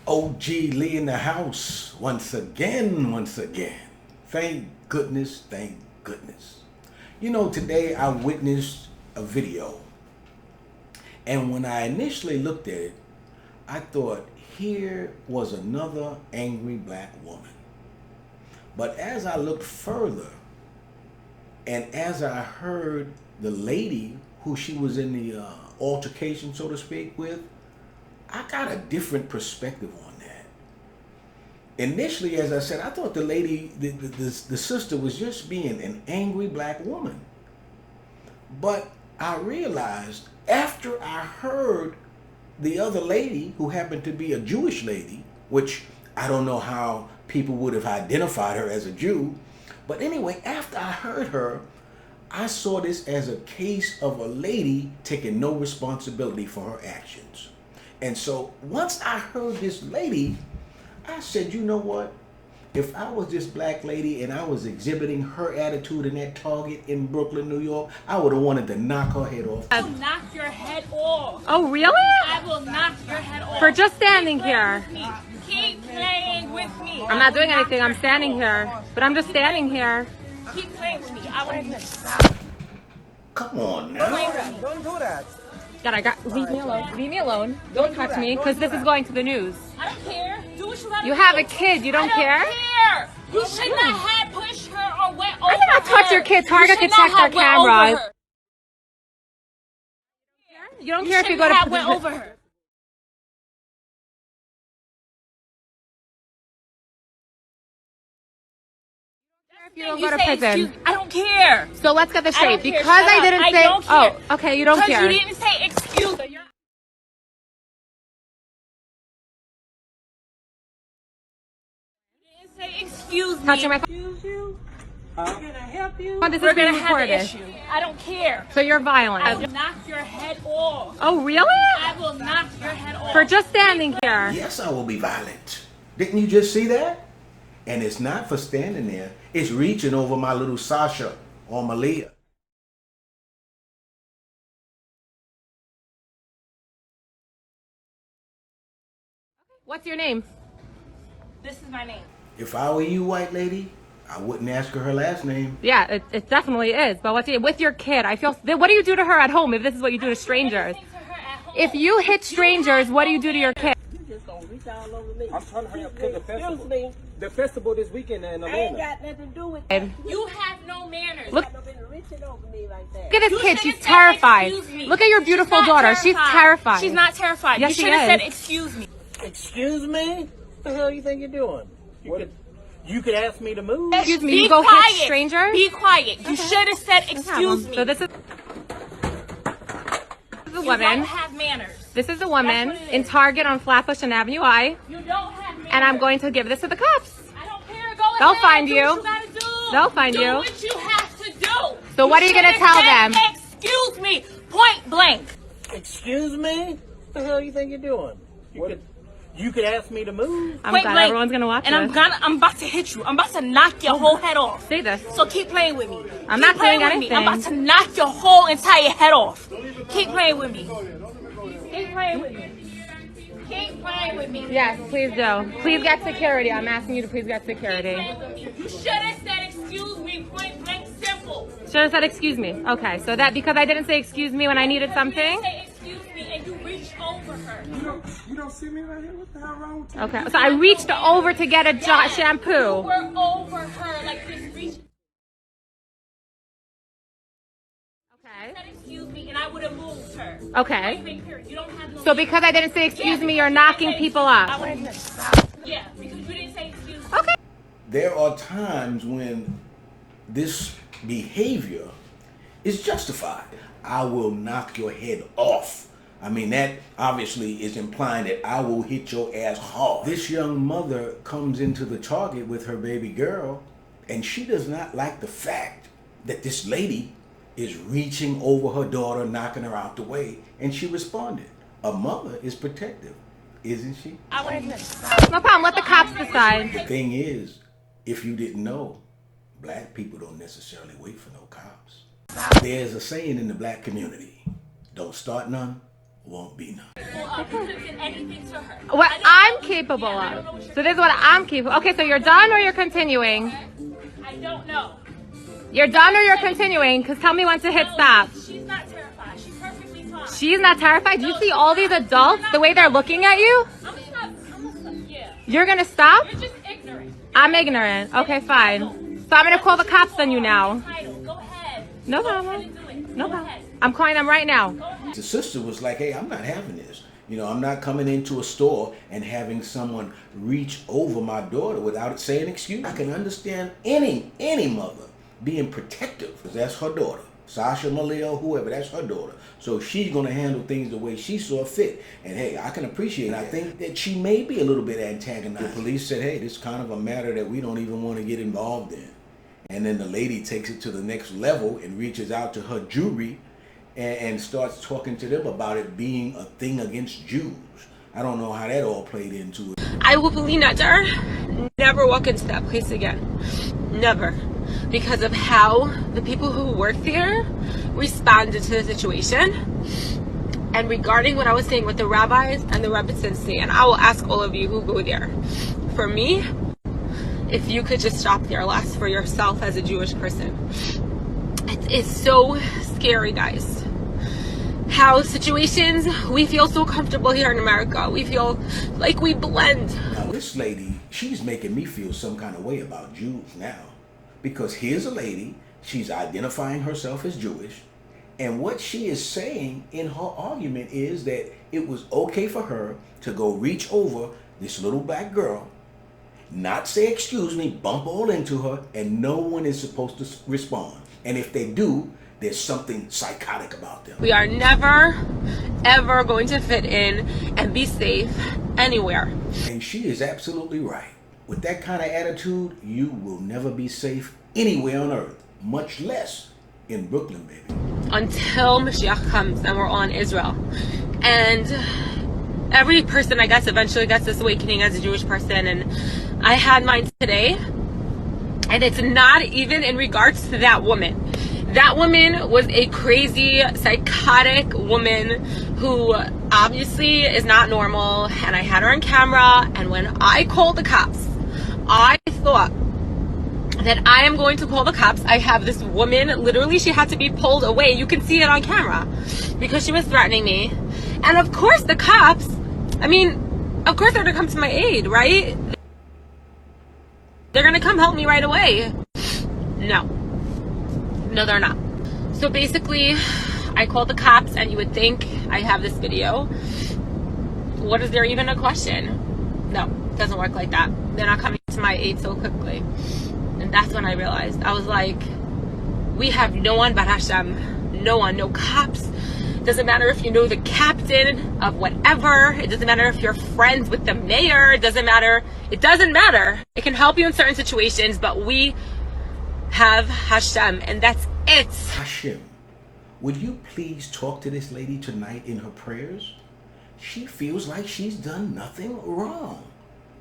OG Lee in the house once again, once again. Thank goodness, thank goodness. You know, today I witnessed a video, and when I initially looked at it, I thought here was another angry black woman. But as I looked further, and as I heard the lady who she was in the altercation, so to speak, with, I got a different perspective on that. Initially, as I said, I thought the lady, the sister, was just being an angry black woman. But I realized after I heard the other lady, who happened to be a Jewish lady, which I don't know how people would have identified her as a Jew. But anyway, after I heard her, I saw this as a case of a lady taking no responsibility for her actions. And so once I heard this lady, I said, you know what? If I was this black lady and I was exhibiting her attitude in that Target in Brooklyn, New York, I would have wanted to knock her head off. I will knock your head off. Oh, really? I will knock your head off. For just standing here. Keep playing with me. I'm not doing anything. I'm standing here. But I'm just standing here. Keep playing with me. I will. Come on now. Don't do that. God, leave me alone. Leave me alone. Don't touch me, because this is going to the news. I don't care. Do what you gotta do. You have a kid. You don't care? I don't care. You should not have pushed her or went over her. I did not touch your kid. Target can check their cameras. You don't care if you go to went over her. You don't go to prison. I don't care. So let's get this straight. care. Because Shut I up. didn't I say. don't care. Oh, okay. You don't Because care. you didn't say excuse me. Say excuse me. Touching my Excuse you? Can I help you? phone. This We're is being gonna have an recorded. issue. I don't care. So you're I violent. will knock your head off. Oh, really? I will knock your head off. For just standing here. Yes, I will be violent. Didn't you just see that? And it's not for standing there. It's reaching over my little Sasha or Malia. What's your name? This is my name. If I were you, white lady, I wouldn't ask her last name. Yeah, it definitely is. But with your kid, I feel. What do you do to her at home if this is what you do to strangers? If you hit strangers, what do you do to your kid? You just gonna reach all over me. I'm trying to hurry up to the festival. Excuse me. The festival this weekend in I ain't Atlanta. got nothing to do with that. You have no manners. Look- You got no business reaching over me like that. Look at this You kid. should've She's said, terrified. "Excuse me." Look at your beautiful She's not daughter. She's terrified. She's not terrified. Yes, You she should have is. said excuse me. Excuse me? What the hell you think you're doing? You could ask me to move. Excuse me, Be you go quiet. hit strangers? Be quiet. You should have said excuse me. So this is a You woman. don't have manners. This is a woman That's what it in is. Target on Flatbush and Avenue I, You don't have manners. and I'm going to give this to the cops. I don't care. Go They'll ahead. find Do you. what you gotta do. They'll find do you. what you have to do. So what are you gonna should've tell said, them? Excuse me. Point blank. Excuse me? What the hell you think you're doing? You could ask me to move. I'm Point glad blank. everyone's gonna watch And this. I'm about to hit you. I'm about to knock your whole head off. Say this. So keep playing with me. I'm Keep not playing doing with me. I'm anything. about to knock your whole entire head off. Keep playing with me. Keep playing with me. Keep playing with me. Yes, please do. Please get security. I'm asking you to please get security. You should have said excuse me, point blank, simple. Should have said excuse me. Okay, so that because I didn't say excuse me when I needed You something. didn't say excuse me and you reached over her. You don't see me right here? What the hell wrong with you? Okay, so I reached over to get a shampoo. You were over her like this. Reached. Okay. Said excuse me and I would have moved her. Okay. Point blank, period. You don't have no. So because I didn't say excuse me, you're knocking people up. Yeah, because you didn't say excuse me. Okay. There are times when this behavior is justified. I will knock your head off. I mean, that obviously is implying that I will hit your ass hard. This young mother comes into the Target with her baby girl, and she does not like the fact that this lady is reaching over her daughter, knocking her out the way, and she responded. A mother is protective, isn't she? No problem. Let the cops decide. The thing is, if you didn't know, black people don't necessarily wait for no cops. There's a saying in the black community, don't start none won't be none. Anything to her. What I'm capable of. So this is what I'm capable. Okay, so you're done or you're continuing? I don't know. You're done or you're continuing? Because tell me when to hit stop. She's not terrified. She's perfectly fine. She's not terrified? Do you see all these adults, the way they're looking at you? Yeah. You're gonna stop? You're just ignorant. I'm ignorant. Okay, fine. So I'm gonna call the cops on you now. Go ahead. No problem. No problem. I'm calling them right now. The sister was like, hey, I'm not having this. You know, I'm not coming into a store and having someone reach over my daughter without saying excuse. I can understand any mother being protective, because that's her daughter. Sasha, Malia, whoever, that's her daughter. So she's going to handle things the way she saw fit. And hey, I can appreciate it. I think that she may be a little bit antagonized. The police said, hey, this is kind of a matter that we don't even want to get involved in. And then the lady takes it to the next level and reaches out to her jury and starts talking to them about it being a thing against Jews. I don't know how that all played into it. I will never walk into that place again. Never. Because of how the people who work there responded to the situation. And regarding what I was saying with the rabbis and the rebbitzin, and I will ask all of you who go there. For me, if you could just stop there last for yourself as a Jewish person. It's so scary, guys. How situations, we feel so comfortable here in America. We feel like we blend. Now this lady, she's making me feel some kind of way about Jews now. Because here's a lady, she's identifying herself as Jewish. And what she is saying in her argument is that it was okay for her to go reach over this little black girl, not say excuse me, bump all into her, and no one is supposed to respond. And if they do, there's something psychotic about them. We are never, ever going to fit in and be safe anywhere. And she is absolutely right. With that kind of attitude, you will never be safe anywhere on earth, much less in Brooklyn, baby. Until Mashiach comes and we're all in Israel. And every person, I guess, eventually gets this awakening as a Jewish person. And I had mine today. And it's not even in regards to that woman. That woman was a crazy, psychotic woman who obviously is not normal. And I had her on camera. And when I called the cops, I thought that I am going to call the cops. I have this woman, literally, she had to be pulled away. You can see it on camera because she was threatening me. And of course, the cops, of course they're going to come to my aid, right? They're going to come help me right away. No, they're not. So basically, I called the cops, and you would think I have this video. What is there even a question? No, it doesn't work like that. They're not coming to my aid so quickly. And that's when I realized. I was like, we have no one but Hashem. No one, no cops. Doesn't matter if you know the captain of whatever. It doesn't matter if you're friends with the mayor. It doesn't matter. It doesn't matter. It can help you in certain situations, but we have Hashem, and that's it. Hashem, would you please talk to this lady tonight in her prayers? She feels like she's done nothing wrong.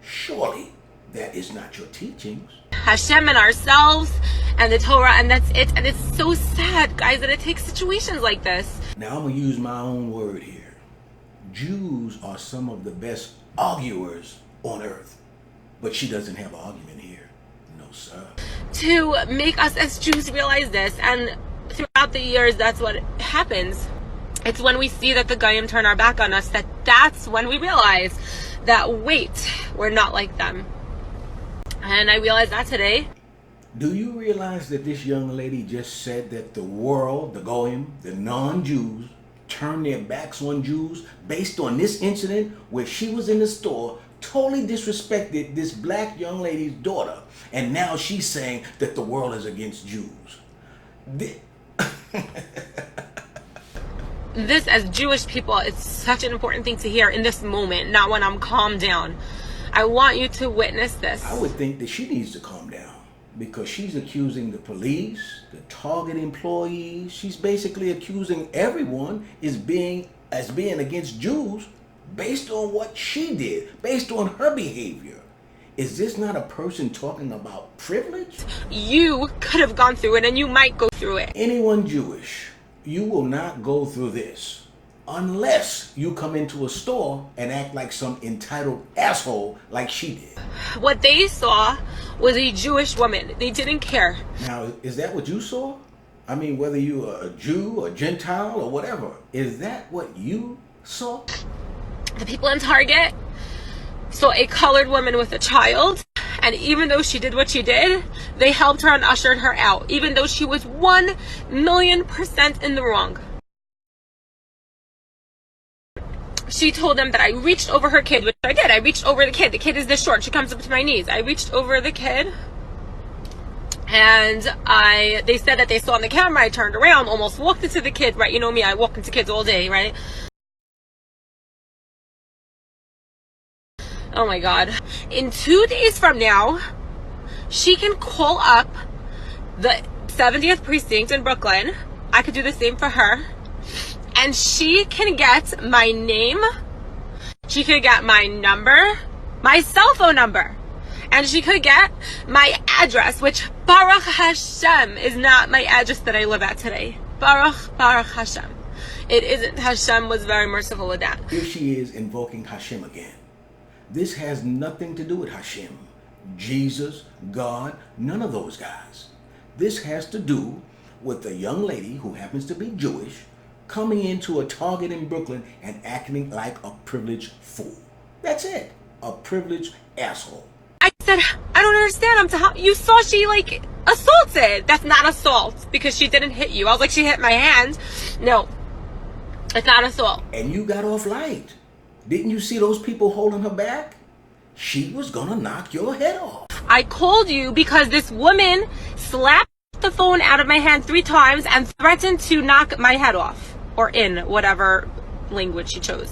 Surely that is not your teachings. Hashem and ourselves and the Torah, and that's it. And it's so sad, guys, that it takes situations like this. Now I'm going to use my own word here. Jews are some of the best arguers on earth. But she doesn't have an argument here. No, sir. To make us as Jews realize this, and throughout the years, that's what happens. It's when we see that the Goyim turn our back on us, that's when we realize that, wait, we're not like them. And I realized that today. Do you realize that this young lady just said that the world, the Goyim, the non-Jews, turn their backs on Jews based on this incident where she was in the store, totally disrespected this black young lady's daughter, and now she's saying that the world is against Jews? This, as Jewish people, it's such an important thing to hear in this moment, not when I'm calmed down. I want you to witness this. I would think that she needs to calm down, because she's accusing the police, the Target employees. She's basically accusing everyone as being against Jews based on what she did, based on her behavior. Is this not a person talking about privilege? You could have gone through it, and you might go through it. Anyone Jewish, you will not go through this. unless you come into a store and act like some entitled asshole like she did. What they saw was a Jewish woman. They didn't care. Now, is that what you saw? I mean, whether you are a Jew or Gentile or whatever, is that what you saw? The people in Target saw a colored woman with a child, and even though she did what she did, they helped her and ushered her out, even though she was 1,000,000% in the wrong. She told them that I reached over her kid, which I did. I reached over the kid. The kid is this short. She comes up to my knees. I reached over the kid, and they said that they saw on the camera. I turned around, almost walked into the kid, right? You know me, I walk into kids all day, right? Oh my God. In 2 days from now, she can call up the 70th precinct in Brooklyn. I could do the same for her. And she can get my name, she could get my number, my cell phone number, and she could get my address, which Baruch Hashem is not my address that I live at today. Baruch Hashem. It isn't. Hashem was very merciful with that. Here she is invoking Hashem again. This has nothing to do with Hashem, Jesus, God, none of those guys. This has to do with a young lady who happens to be Jewish coming into a Target in Brooklyn and acting like a privileged fool. That's it. A privileged asshole. I said, I don't understand. You saw she like assaulted. That's not assault because she didn't hit you. I was like, she hit my hand. No, it's not assault. And you got off light. Didn't you see those people holding her back? She was gonna knock your head off. I called you because this woman slapped the phone out of my hand 3 times and threatened to knock my head off. Or in whatever language she chose.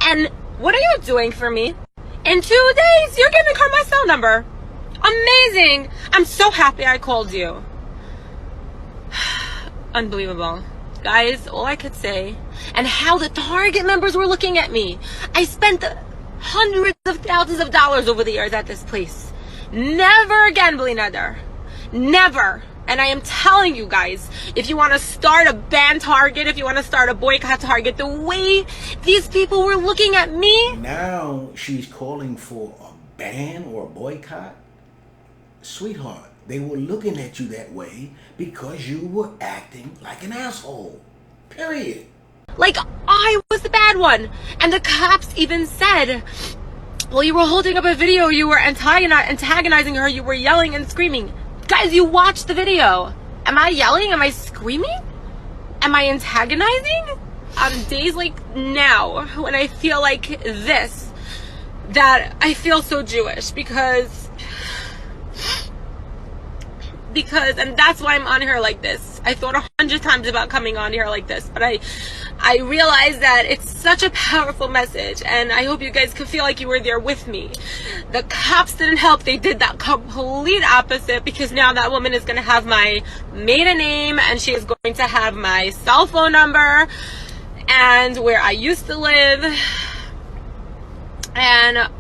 And what are you doing for me? In 2 days, you're giving her my cell number. Amazing. I'm so happy I called you. Unbelievable. Guys, all I could say, and how the Target members were looking at me. I spent hundreds of thousands of dollars over the years at this place. Never again, Blineder. Never. And I am telling you guys, if you want to start a ban Target, if you want to start a boycott Target, the way these people were looking at me. Now she's calling for a ban or a boycott? Sweetheart, they were looking at you that way because you were acting like an asshole. Period. Like I was the bad one. And the cops even said, well, you were holding up a video, you were antagonizing her, you were yelling and screaming. Guys, you watched the video. Am I yelling? Am I screaming? Am I antagonizing? On days like now, when I feel like this, that I feel so Jewish because, and that's why I'm on here like this. I thought 100 times about coming on here like this, but I realized that it's such a powerful message, and I hope you guys could feel like you were there with me. The cops didn't help. They did that complete opposite, because now that woman is going to have my maiden name, and she is going to have my cell phone number and where I used to live, and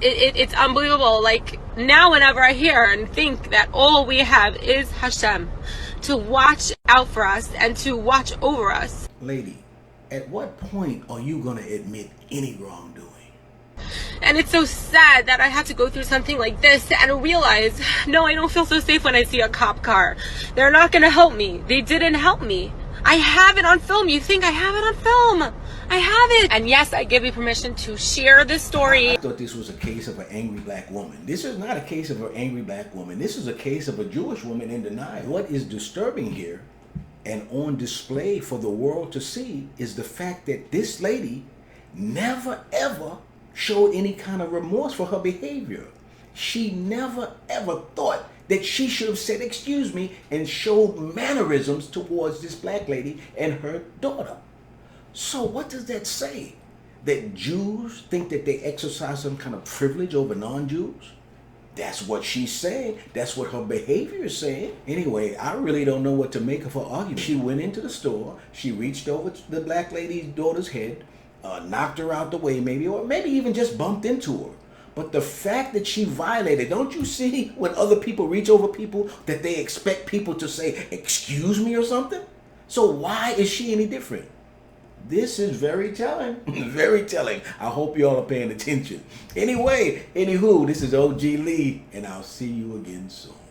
it's unbelievable. Like now, whenever I hear and think that all we have is Hashem to watch out for us and to watch over us. Lady, at what point are you going to admit any wrongdoing? And it's so sad that I have to go through something like this and realize, no, I don't feel so safe when I see a cop car. They're not going to help me. They didn't help me. I have it on film. You think I have it on film? I have it. And yes, I give you permission to share this story. I thought this was a case of an angry black woman. This is not a case of an angry black woman. This is a case of a Jewish woman in denial. What is disturbing here and on display for the world to see is the fact that this lady never ever showed any kind of remorse for her behavior. She never ever thought that she should have said excuse me and showed mannerisms towards this black lady and her daughter. So what does that say? That Jews think that they exercise some kind of privilege over non-Jews? That's what she's saying. That's what her behavior is saying. Anyway, I really don't know what to make of her argument. She went into the store. She reached over to the black lady's daughter's head, knocked her out the way maybe, or maybe even just bumped into her. But the fact that she violated, don't you see when other people reach over people that they expect people to say, excuse me or something? So why is she any different? This is very telling. Very telling. I hope you all are paying attention. Anyway, anywho, this is OG Lee, and I'll see you again soon.